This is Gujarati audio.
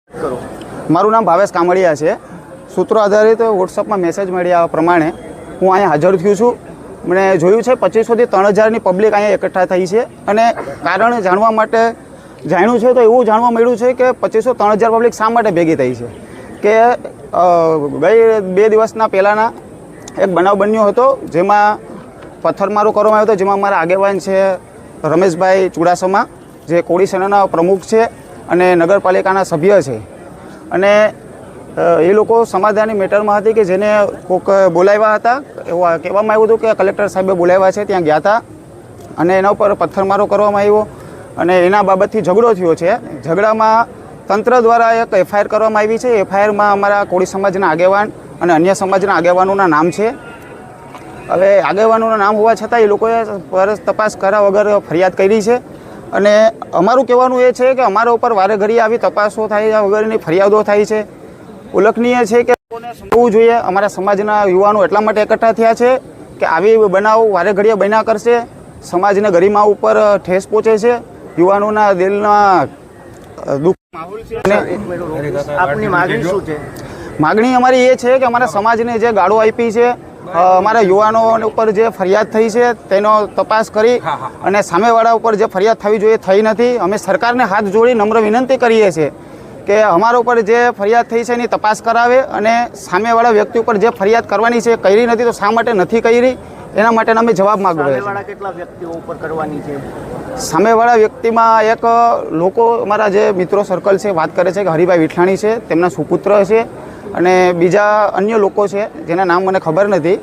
મારું નામ ભાવેશ કામડિયા છે। સૂત્રો આધારિત વોટ્સઅપમાં મેસેજ મળ્યા પ્રમાણે હું અહીંયા હાજર થયો છું। મને જોયું છે 2500થી 3000ની પબ્લિક અહીંયા એકઠા થઈ છે અને કારણ જાણવા માટે જાણ્યું છે તો એવું જાણવા મળ્યું છે કે 2500-3000 પબ્લિક શા માટે ભેગી થઈ છે કે ગઈ 2 દિવસના પહેલાંના એક બનાવ બન્યો હતો જેમાં પથ્થરમારો કરવામાં આવ્યો હતો, જેમાં અમારા આગેવાન છે રમેશભાઈ ચુડાસમા જે કોળી સેનાના પ્રમુખ છે અને નગરપાલિકાના સભ્ય છે અને એ લોકો સમાધાનની મેટરમાં હતી કે જેને કોઈક બોલાવ્યા હતા, એવું કહેવામાં આવ્યું હતું કે કલેક્ટર સાહેબે બોલાવ્યા છે, ત્યાં ગયા હતા અને એના ઉપર પથ્થરમારો કરવામાં આવ્યો અને એના બાબતથી ઝઘડો થયો છે। ઝઘડામાં તંત્ર દ્વારા એક એફઆઈઆર કરવામાં આવી છે। એફઆઈઆરમાં અમારા કોળી સમાજના આગેવાન અને અન્ય સમાજના આગેવાનોના નામ છે। હવે આગેવાનોના નામ હોવા છતાં એ લોકોએ તપાસ કર્યા વગર ફરિયાદ કરી છે અને અમારું કહેવાનું એ છે કે અમારા ઉપર વારે ઘડી આવી તપાસો થાય વગરની ફરિયાદો થાય છે। ઉલ્લેખનીય છે કે લોકોને સમજવું જોઈએ, અમારા સમાજના યુવાનો એટલા માટે એકઠા થયા છે કે આવી બનાવ વારે ઘડીએ બન્યા કરશે, સમાજને ગરિમા ઉપર ઠેસ પહોંચે છે, યુવાનોના દિલના દુઃખ માહોલ છે। આપની માગણી શું છે? માગણી અમારી એ છે કે અમારા સમાજને જે ગાળો આપી છે, અમારા યુવાનો ઉપર જે ફરિયાદ થઈ છે તેનો તપાસ કરી અને સામેવાળા ઉપર જે ફરિયાદ થવી જોઈએ થઈ નથી। અમે સરકારને હાથ જોડી નમ્ર વિનંતી કરીએ છીએ કે અમારા ઉપર જે ફરિયાદ થઈ છે એની તપાસ કરાવે અને સામેવાળા વ્યક્તિ ઉપર જે ફરિયાદ કરવાની છે કરી નથી તો શા માટે નથી કરી એના માટેના અમે જવાબ માગવા છે। સામેવાળા કેટલા વ્યક્તિઓ ઉપર કરવાની છે? સામેવાળા વ્યક્તિમાં એક લોકો અમારા જે મિત્રો સર્કલ છે વાત કરે છે કે હરિભાઈ વિઠલાણી છે, તેમના સુપુત્ર છે અને બીજા અન્ય લોકો છે જેના નામ મને ખબર નથી।